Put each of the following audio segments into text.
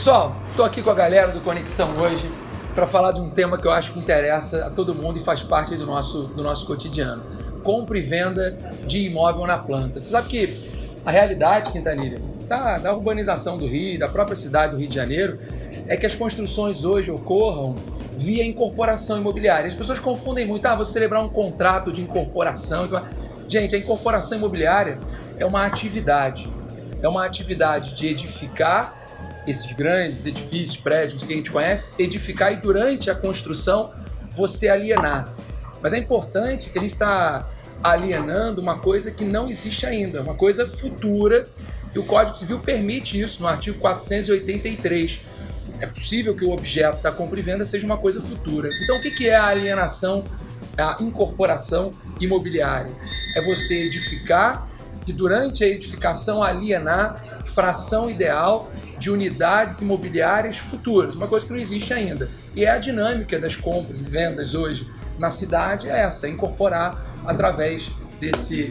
Pessoal, estou aqui com a galera do Conexão hoje para falar de um tema que eu acho que interessa a todo mundo e faz parte do nosso cotidiano. Compra e venda de imóvel na planta. Você sabe que a realidade, Quintanilha, da urbanização do Rio, da própria cidade do Rio de Janeiro, é que as construções hoje ocorram via incorporação imobiliária. As pessoas confundem muito, vou celebrar um contrato de incorporação. Gente, a incorporação imobiliária é uma atividade de edificar esses grandes edifícios, prédios que a gente conhece, edificar e durante a construção você alienar. Mas é importante que a gente está alienando uma coisa que não existe ainda, uma coisa futura, e o Código Civil permite isso no artigo 483. É possível que o objeto da compra e venda seja uma coisa futura. Então o que é a alienação, a incorporação imobiliária? É você edificar e durante a edificação alienar fração ideal de unidades imobiliárias futuras, uma coisa que não existe ainda. E é a dinâmica das compras e vendas hoje na cidade é essa, incorporar através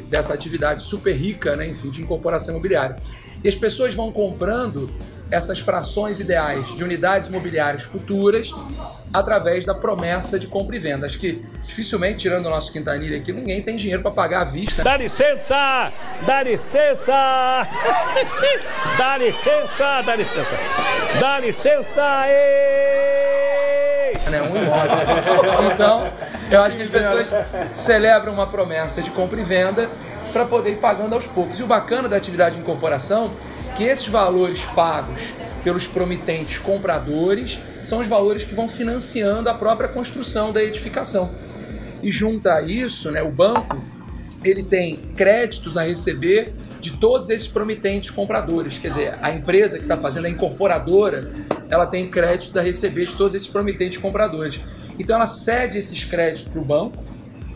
dessa atividade super rica, né, enfim, de incorporação imobiliária. E as pessoas vão comprando essas frações ideais de unidades imobiliárias futuras através da promessa de compra e venda. Acho que dificilmente, tirando o nosso Quintanilha aqui, ninguém tem dinheiro para pagar à vista. Dá licença! Dá licença! Dá licença! Dá licença! Dá licença! Né, um imóvel. Então, eu acho que as pessoas celebram uma promessa de compra e venda para poder ir pagando aos poucos. E o bacana da atividade de incorporação é que esses valores pagos pelos promitentes compradores são os valores que vão financiando a própria construção da edificação. E junto a isso, né, o banco ele tem créditos a receber de todos esses promitentes compradores. Quer dizer, a empresa que está fazendo, a incorporadora, ela tem créditos a receber de todos esses promitentes compradores. Então ela cede esses créditos para o banco,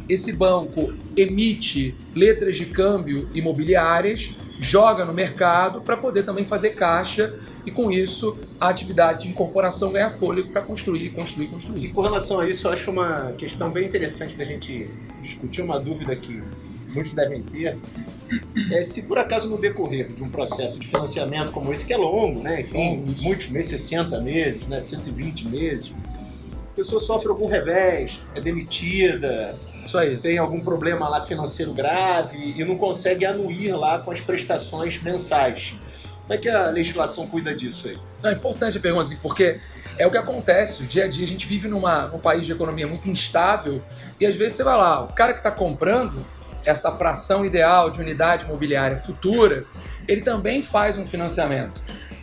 esse banco emite letras de câmbio imobiliárias, joga no mercado para poder também fazer caixa e com isso a atividade de incorporação ganha fôlego para construir. E com relação a isso, eu acho uma questão bem interessante da gente discutir, uma dúvida que muitos devem ter, é se por acaso no decorrer de um processo de financiamento como esse, que é longo, né? Enfim, muitos meses, 60 meses, né? 120 meses, a pessoa sofre algum revés, é demitida, isso aí, tem algum problema lá financeiro grave e não consegue anuir lá com as prestações mensais. Como é que a legislação cuida disso aí? É importante a pergunta, assim, porque é o que acontece, o dia a dia, a gente vive num país de economia muito instável e às vezes você vai lá, o cara que está comprando essa fração ideal de unidade imobiliária futura, ele também faz um financiamento.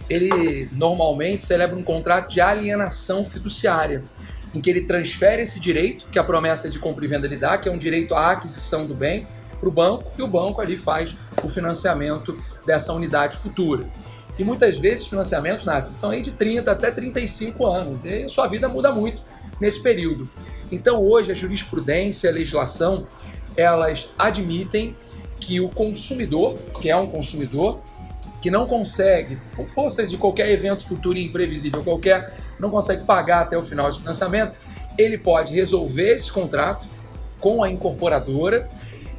Ele normalmente celebra um contrato de alienação fiduciária, em que ele transfere esse direito que a promessa de compra e venda lhe dá, que é um direito à aquisição do bem, para o banco, e o banco ali faz o financiamento dessa unidade futura. E muitas vezes os financiamentos são aí de 30 até 35 anos, e a sua vida muda muito nesse período. Então hoje a jurisprudência, a legislação, elas admitem que o consumidor, que é um consumidor, que não consegue, por força de qualquer evento futuro e imprevisível, não consegue pagar até o final desse financiamento, ele pode resolver esse contrato com a incorporadora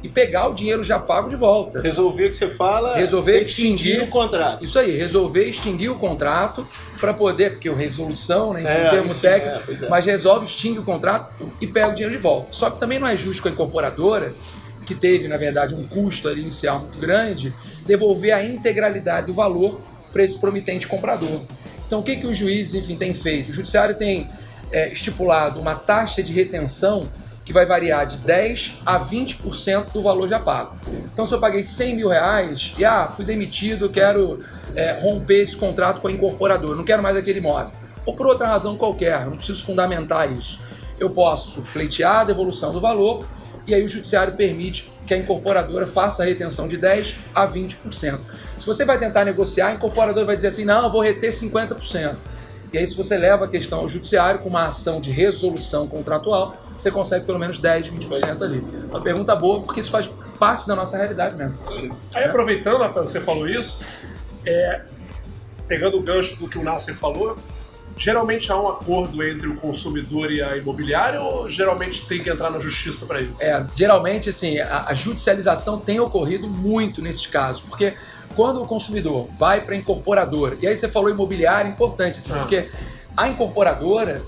e pegar o dinheiro já pago de volta. Resolver, que você fala, resolver extinguir o contrato. Isso aí, resolver extinguir o contrato para poder, porque a resolução, né, enfim, termo técnico, mas resolve, extingue o contrato e pega o dinheiro de volta. Só que também não é justo com a incorporadora, que teve, na verdade, um custo ali inicial muito grande, devolver a integralidade do valor para esse promitente comprador. Então, o que os juízes, enfim, têm feito? O judiciário tem estipulado uma taxa de retenção que vai variar de 10% a 20% do valor já pago. Então, se eu paguei 100 mil reais e fui demitido, quero romper esse contrato com a incorporadora, não quero mais aquele imóvel, ou por outra razão qualquer, não preciso fundamentar isso, eu posso pleitear a devolução do valor e aí o judiciário permite que a incorporadora faça a retenção de 10% a 20%. Se você vai tentar negociar, a incorporadora vai dizer assim, não, eu vou reter 50%. E aí, se você leva a questão ao judiciário com uma ação de resolução contratual, você consegue pelo menos 10%, 20% ali. Uma pergunta boa, porque isso faz parte da nossa realidade mesmo. Aí, aproveitando, Rafael, você falou isso, pegando o gancho do que o Nasser falou, geralmente há um acordo entre o consumidor e a imobiliária ou geralmente tem que entrar na justiça para isso? Geralmente, assim, a judicialização tem ocorrido muito nesses casos, porque quando o consumidor vai para a incorporadora, e aí você falou imobiliário, importante, assim, porque a incorporadora,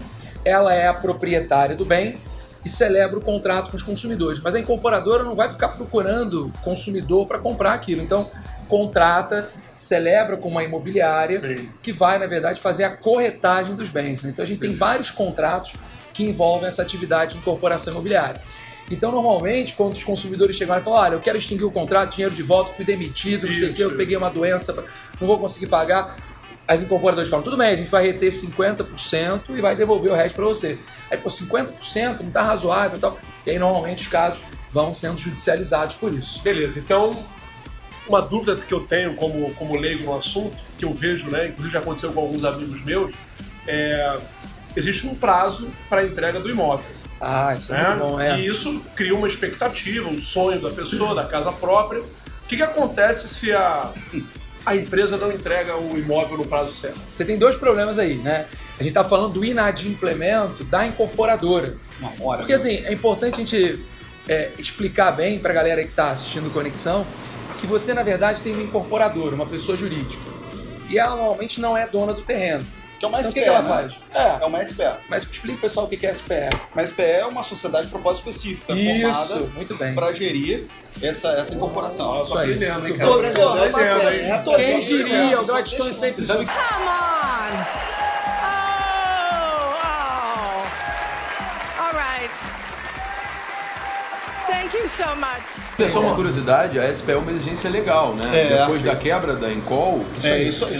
ela é a proprietária do bem e celebra o contrato com os consumidores, mas a incorporadora não vai ficar procurando consumidor para comprar aquilo, então contrata, celebra com uma imobiliária que vai, na verdade, fazer a corretagem dos bens, né? Então a gente tem vários contratos que envolvem essa atividade de incorporação imobiliária. Então, normalmente, quando os consumidores chegam lá e falam, olha, eu quero extinguir o contrato, dinheiro de volta, fui demitido, não sei o que, eu peguei uma doença, não vou conseguir pagar, as incorporadoras falam, tudo bem, a gente vai reter 50% e vai devolver o resto para você. Aí, pô, 50% não está razoável e tal. E aí, normalmente, os casos vão sendo judicializados por isso. Beleza, então, uma dúvida que eu tenho como leigo no assunto, que eu vejo, né, inclusive já aconteceu com alguns amigos meus, existe um prazo para a entrega do imóvel. Ah, isso é muito bom, E isso cria uma expectativa, um sonho da pessoa, da casa própria. O que acontece se a empresa não entrega o imóvel no prazo certo? Você tem dois problemas aí, né? A gente está falando do inadimplemento da incorporadora. Porque assim, é importante a gente explicar bem para a galera que está assistindo Conexão que você, na verdade, tem uma incorporadora, uma pessoa jurídica. E ela normalmente não é dona do terreno. Que é uma Então, SPE, o que ela né? faz? É uma SPE. Mas explica, pessoal, o que é SPE. Uma SPE é uma sociedade de propósito específico, Isso, muito bem. para gerir essa incorporação. Isso aí. Aprendendo, hein, Tô cara? aprendendo, hein? Quem diria? O Gladstone sempre sabe. Come on! All right. Thank you so much. Só uma curiosidade, a SPE é uma exigência legal, né? Depois da quebra da Encol, o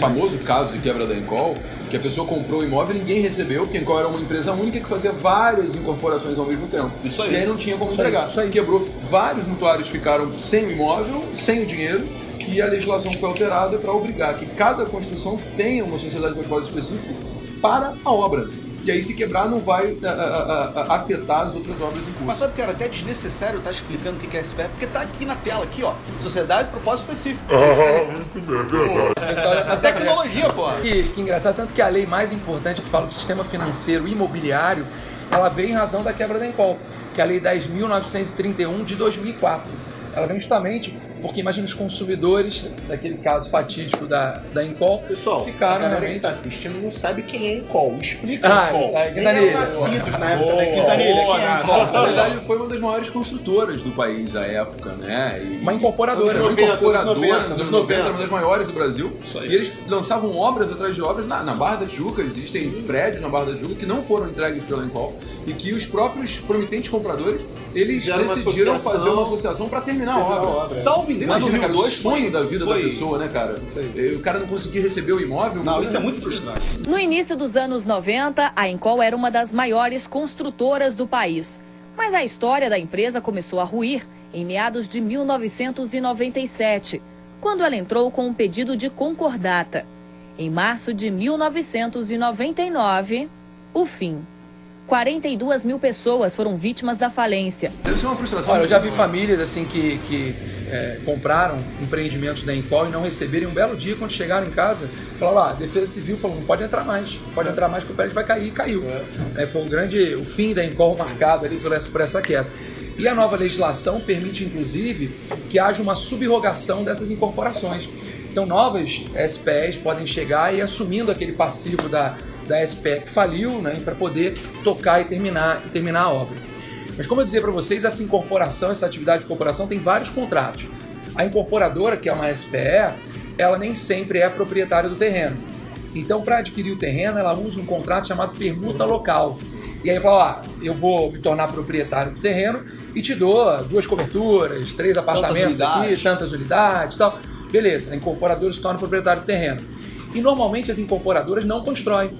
famoso caso de quebra da Encol, que a pessoa comprou o imóvel e ninguém recebeu, porque a Encol era uma empresa única que fazia várias incorporações ao mesmo tempo. Isso aí. E aí não tinha como entregar. Isso aí. Quebrou, vários mutuários ficaram sem o imóvel, sem o dinheiro, e a legislação foi alterada para obrigar que cada construção tenha uma sociedade de propósito específico para a obra. E aí, se quebrar, não vai afetar as outras obras em curso. Mas sabe que era até desnecessário estar explicando o que é SPE, porque tá aqui na tela, aqui, ó. Sociedade de propósito específico. Tecnologia, pô. Que engraçado, tanto que a lei mais importante que fala do sistema financeiro imobiliário, ela veio em razão da quebra da Encol, que é a Lei 10.931 de 2004. Ela vem justamente porque, imagina, os consumidores, daquele caso fatídico da Encol, Pessoal, ficaram a galera realmente... que tá assistindo não sabe quem é Encol. Explica Ah, Encol. isso aí, Nem Quintanilha. eram nascidos na época da Boa, Quintanilha. Quem é Encol? Na verdade, foi uma das maiores construtoras do país à época, né? Uma incorporadora. Uma incorporadora, nos nos 90, 90, uma das maiores do Brasil. Isso aí. E eles lançavam obras atrás de obras na Barra da Tijuca. Existem prédios na Barra da Tijuca que não foram entregues pela Encol e que os próprios promitentes compradores, eles Fizeram uma decidiram associação. fazer uma associação para terminar a obra. Salvo Você engano, imagina, cara, o Rio sonho da vida da foi- pessoa, né, cara? O cara não conseguir receber o imóvel. Não, isso é muito frustrante. No início dos anos 90, a Encol era uma das maiores construtoras do país. Mas a história da empresa começou a ruir em meados de 1997, quando ela entrou com um pedido de concordata. Em março de 1999, o fim. 42 mil pessoas foram vítimas da falência. Deve ser uma frustração. Olha, eu já vi famílias assim que compraram empreendimentos da Encol e não receberam um belo dia quando chegaram em casa. Falaram lá, a Defesa Civil falou, não pode entrar mais, não pode entrar mais que o prédio vai cair, e caiu. Foi o fim da Encol marcado ali por essa queda. E a nova legislação permite, inclusive, que haja uma subrogação dessas incorporações. Então, novas SPEs podem chegar e assumindo aquele passivo da SPE que faliu, né, para poder tocar e terminar a obra. Mas como eu dizia para vocês, essa incorporação, essa atividade de incorporação tem vários contratos. A incorporadora, que é uma SPE, ela nem sempre é proprietária do terreno. Então, para adquirir o terreno, ela usa um contrato chamado permuta local. E aí fala, eu vou me tornar proprietário do terreno e te dou 2 coberturas, 3 apartamentos aqui, tantas unidades e tal. Beleza, a incorporadora se torna proprietário do terreno. E normalmente as incorporadoras não constroem.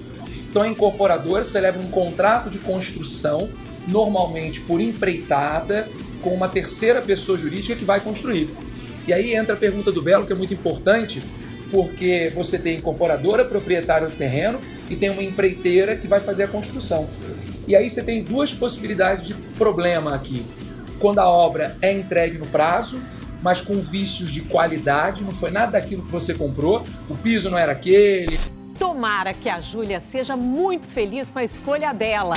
Então a incorporadora celebra um contrato de construção, normalmente por empreitada, com uma terceira pessoa jurídica que vai construir. E aí entra a pergunta do Belo, que é muito importante, porque você tem a incorporadora, proprietária do terreno, e tem uma empreiteira que vai fazer a construção. E aí você tem 2 possibilidades de problema aqui. Quando a obra é entregue no prazo, mas com vícios de qualidade, não foi nada daquilo que você comprou, o piso não era aquele. Tomara que a Júlia seja muito feliz com a escolha dela.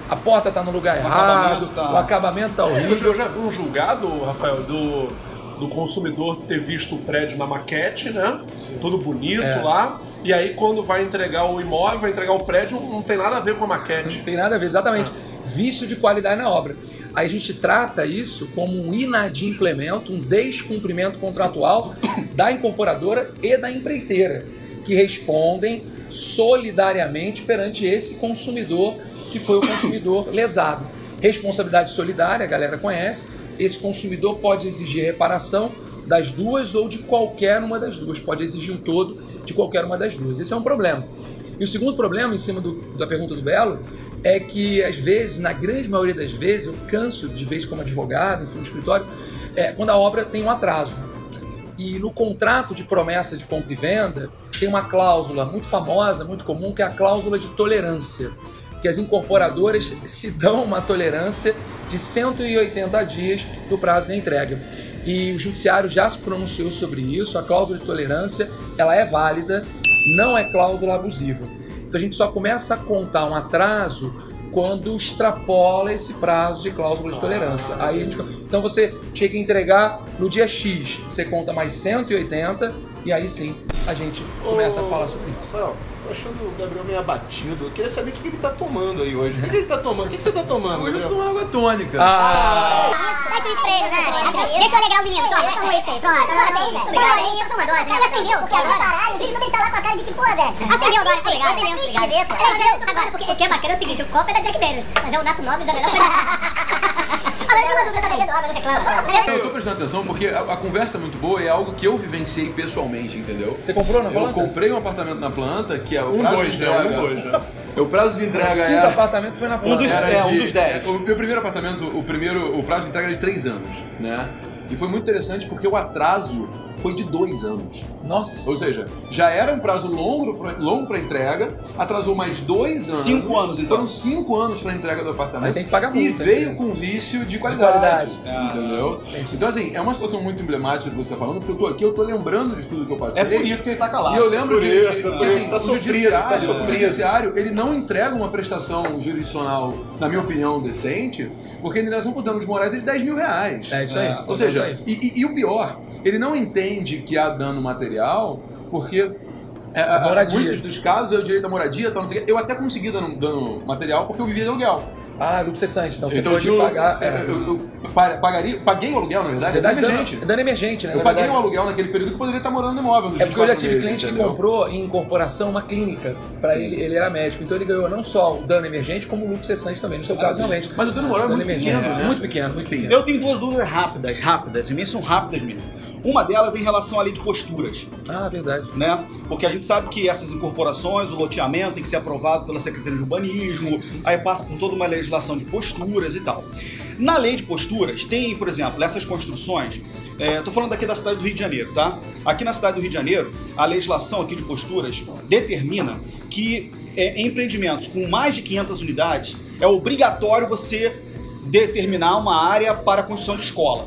A porta está no lugar errado, o acabamento está horrível. Eu já vi um julgado, Rafael, do consumidor ter visto o prédio na maquete, né? Tudo bonito lá. E aí, quando vai entregar o imóvel, vai entregar o prédio, não tem nada a ver com a maquete. Não tem nada a ver, exatamente. Vício de qualidade na obra. Aí a gente trata isso como um inadimplemento, um descumprimento contratual da incorporadora e da empreiteira, que respondem solidariamente perante esse consumidor que foi o consumidor lesado. Responsabilidade solidária, a galera conhece. Esse consumidor pode exigir reparação das duas ou de qualquer uma das duas. Pode exigir um todo de qualquer uma das duas. Esse é um problema. E o segundo problema, em cima da pergunta do Belo, é que às vezes, na grande maioria das vezes, eu canso de vez como advogado, enfim, no escritório, quando a obra tem um atraso. E no contrato de promessa de compra e venda, tem uma cláusula muito famosa, muito comum, que é a cláusula de tolerância, que as incorporadoras se dão uma tolerância de 180 dias do prazo da entrega. E o judiciário já se pronunciou sobre isso, a cláusula de tolerância, ela é válida, não é cláusula abusiva. Então a gente só começa a contar um atraso quando extrapola esse prazo de cláusula de tolerância. Aí então você chega a entregar no dia X, você conta mais 180 e aí sim a gente começa a falar sobre isso. Não, tô achando o Gabriel meio abatido. Eu queria saber o que ele tá tomando aí hoje. O que ele tá tomando? O que você tá tomando? Hoje eu tô tomando água tônica. Dá seu spray, né? Deixa eu alegrar o menino. Toma um spray. Pronto. Eu tomo uma dose, né? Ele acendeu. Porque agora, o vídeo todo ele tá lá com a cara de tipo, velho. Acendeu agora, tá ligado? Acendeu, deixa eu ver, pô. Agora, porque o que é bacana é o seguinte, o copo é da Jack Daniels, mas é o Nato Nobre da melhor. Agora eu tô na dúvida da água, não reclama. Eu tô prestando atenção porque a conversa é muito boa e é algo que eu vivenciei pessoalmente, entendeu? Você comprou na planta? Eu comprei um apartamento na planta, que é o prazo de entrega. O prazo de entrega o quinto apartamento foi na planta. Um dos 10. O meu primeiro apartamento, o prazo de entrega era de 3 anos, né? E foi muito interessante porque o atraso foi de 2 anos. Nossa! Ou seja, já era um prazo longo para entrega, atrasou mais 2 anos. 5 anos, então. Foram 5 anos para entrega do apartamento. Aí tem que pagar multa. E veio com vício de qualidade. Entendeu? Então, assim, é uma situação muito emblemática do que você está falando, porque eu tô aqui, eu tô lembrando de tudo que eu passei. É por isso que ele tá calado. E eu lembro que tá o judiciário, ele não entrega uma prestação jurisdicional, na minha opinião, decente, porque a indenização por danos morais é de R$10 mil. É isso aí. Ou seja, e o pior, ele não entende que há dano material, porque muitos dos casos é o direito à moradia, tal, não sei o quê. Eu até consegui dano material porque eu vivia de aluguel. Lucro cessante, então você Então pode pagar. Paguei o aluguel, na verdade, é dano emergente. Dano emergente, né? Eu paguei um aluguel naquele período que eu poderia estar morando no imóvel. É porque eu já tive cliente que comprou em incorporação uma clínica. Para ele era médico. Então ele ganhou não só o dano emergente, como o lucro cessante também, no seu caso, realmente. Mas o dano moral é muito pequeno, né? Muito pequeno. Eu tenho 2 dúvidas rápidas, e minhas são rápidas mesmo. Uma delas é em relação à lei de posturas. Verdade. Né? Porque a gente sabe que essas incorporações, o loteamento tem que ser aprovado pela Secretaria de Urbanismo, sim. Aí passa por toda uma legislação de posturas e tal. Na lei de posturas tem, por exemplo, essas construções, tô falando aqui da cidade do Rio de Janeiro, tá? Aqui na cidade do Rio de Janeiro, a legislação aqui de posturas determina que em empreendimentos com mais de 500 unidades, é obrigatório você determinar uma área para a construção de escola.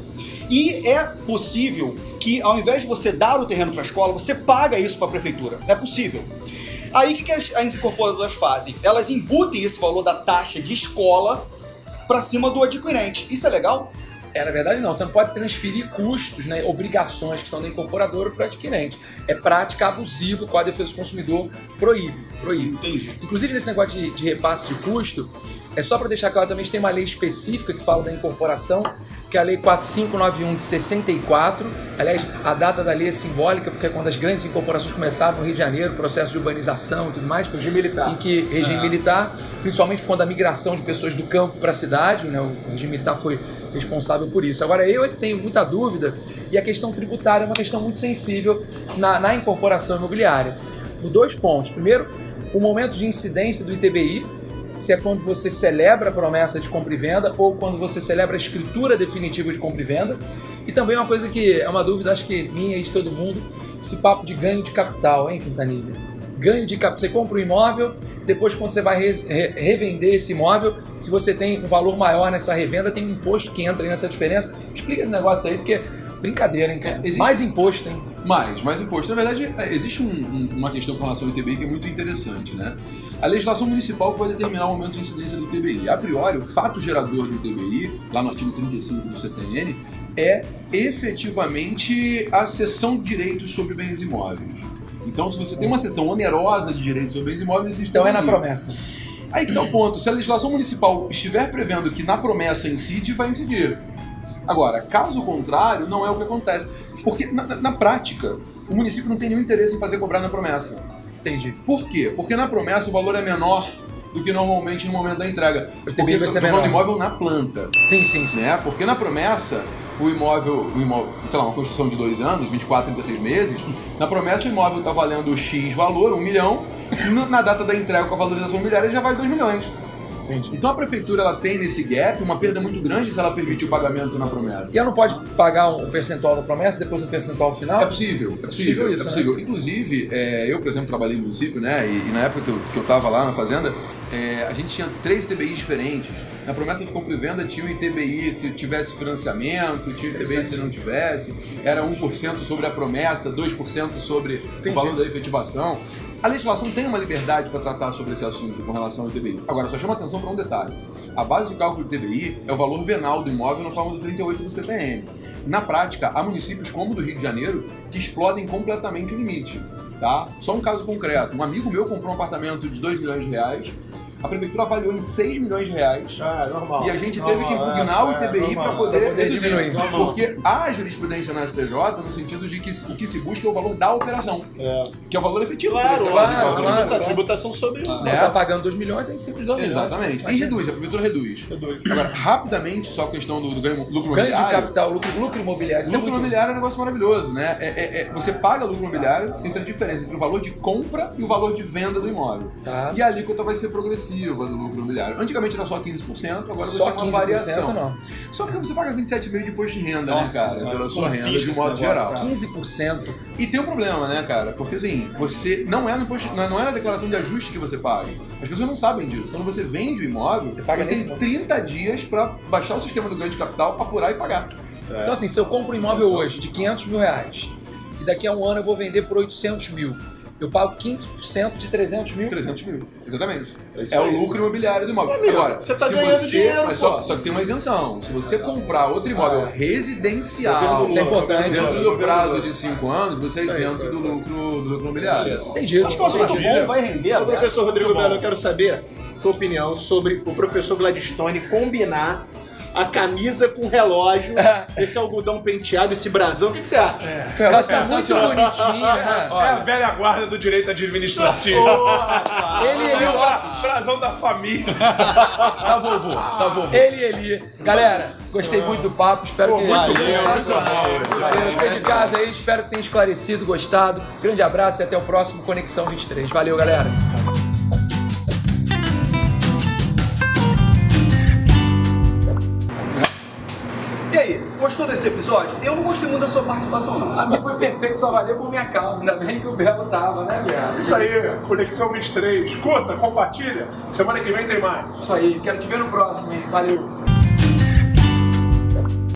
E é possível que, ao invés de você dar o terreno para a escola, você paga isso para a prefeitura. É possível. Aí, o que as incorporadoras fazem? Elas embutem esse valor da taxa de escola para cima do adquirente. Isso é legal? Na verdade não, você não pode transferir custos, né, obrigações que são da incorporadora para o adquirente. É prática abusiva, o Código de Defesa do Consumidor proíbe. Entendi. Inclusive nesse negócio de repasse de custo, é só para deixar claro também que tem uma lei específica que fala da incorporação, que é a Lei 4591 de 64. Aliás, a data da lei é simbólica, porque é quando as grandes incorporações começaram no Rio de Janeiro, processo de urbanização e tudo mais. Regime militar, principalmente quando a migração de pessoas do campo para a cidade, né, o regime militar foi responsável por isso. Agora, eu é que tenho muita dúvida, e a questão tributária é uma questão muito sensível na incorporação imobiliária. Por 2 pontos. Primeiro, o momento de incidência do ITBI, se é quando você celebra a promessa de compra e venda ou quando você celebra a escritura definitiva de compra e venda. E também uma coisa que é uma dúvida, acho que minha e de todo mundo, esse papo de ganho de capital, hein, Quintanilha? Ganho de capital. Você compra um imóvel, depois quando você vai revender esse imóvel, se você tem um valor maior nessa revenda, tem um imposto que entra aí nessa diferença. Explica esse negócio aí, porque brincadeira, hein, cara? Mais imposto, hein? Mais imposto. Na verdade, existe uma questão com relação ao ITBI que é muito interessante, né? A legislação municipal que vai determinar o aumento de incidência do ITBI. A priori, o fato gerador do ITBI, lá no artigo 35 do CTN, é efetivamente a cessão de direitos sobre bens imóveis. Então, se você tem uma cessão onerosa de direitos sobre bens imóveis, então é na promessa. Aí que está o ponto. Se a legislação municipal estiver prevendo que na promessa incide, vai incidir. Agora, caso contrário, não é o que acontece. Porque, na prática, o município não tem nenhum interesse em fazer cobrar na promessa. Entendi. Por quê? Porque na promessa o valor é menor do que normalmente no momento da entrega. Porque vai ser menor. Do imóvel na planta. Sim, sim, sim. Né? Porque na promessa, o imóvel, sei lá, uma construção de 2 anos, 24, 36 meses, na promessa o imóvel está valendo X valor, 1 milhão, na data da entrega com a valorização imobiliária já vale 2 milhões. Entendi. Então a prefeitura ela tem nesse gap uma perda muito grande se ela permitir o pagamento na promessa. E ela não pode pagar um percentual da promessa, depois um percentual final? É possível, é possível. Isso, é possível. Né? Inclusive, eu, por exemplo, trabalhei no município, né? E na época que eu estava lá na fazenda, a gente tinha 3 ITBIs diferentes. Na promessa de compra e venda tinha um ITBI se tivesse financiamento, tinha um ITBI se não tivesse, era 1% sobre a promessa, 2% sobre o valor da efetivação. A legislação tem uma liberdade para tratar sobre esse assunto com relação ao ITBI. Agora, só chama atenção para um detalhe. A base de cálculo do ITBI é o valor venal do imóvel na forma do 38 do CTN. Na prática, há municípios como o do Rio de Janeiro que explodem completamente o limite. Tá? Só um caso concreto. Um amigo meu comprou um apartamento de 2 milhões de reais. A prefeitura avaliou em 6 milhões de reais. Normal. E a gente teve que impugnar o ITBI para poder reduzir. Porque há jurisprudência na STJ no sentido de que o que se busca é o valor da operação. Que é o valor efetivo. Claro. Tributação sobre... Você está pagando 2 milhões, aí sempre 2 milhões. Exatamente. E reduz, a prefeitura reduz. Agora, rapidamente, só a questão do ganho lucro imobiliário. Ganho de capital, lucro imobiliário. Lucro imobiliário é um negócio maravilhoso, né? Você paga lucro imobiliário entre a diferença entre o valor de compra e o valor de venda do imóvel. Tá. E a alíquota vai ser progressiva do lucro imobiliário. Antigamente era só 15%, agora você só tem uma variação. Não. Só porque você paga 27,5% de imposto de renda, né, cara? Pela sua renda, de modo geral. 15%. E tem um problema, né, cara? Porque assim, você não é no imposto, não é na declaração de ajuste que você paga. As pessoas não sabem disso. Quando você vende o imóvel, você tem 30 dias para baixar o sistema do ganho de capital, apurar e pagar. Então assim, se eu compro um imóvel hoje de 500 mil reais e daqui a um ano eu vou vender por 800 mil, eu pago 15% de 300 mil? 300 mil, exatamente. É o lucro imobiliário do imóvel. Agora, você tá ganhando dinheiro, mas só que tem uma isenção. Se você comprar outro imóvel residencial, isso é importante, dentro do prazo de 5 anos, você é isento do lucro imobiliário. Entendi. Acho que é um assunto bom, vai render. O professor Rodrigo Belo, eu quero saber sua opinião sobre o professor Gladstone combinar a camisa com o relógio, esse algodão penteado, esse brasão, o que você acha? O relógio tá muito bonitinho, né? É a velha guarda do direito administrativo. Ele o brasão da família. Tá vovô. Ele. Galera, gostei muito do papo, espero que... Sensacional. Valeu, você de casa aí, espero que tenha esclarecido, gostado. Grande abraço e até o próximo Conexão 23. Valeu, galera. E aí, gostou desse episódio? Eu não gostei muito da sua participação, não. A minha foi perfeito, só valeu por minha causa. Ainda bem que o Belo tava, né, Belo? Isso aí, Conexão 23. Curta, compartilha. Semana que vem tem mais. Isso aí, quero te ver no próximo, hein? Valeu.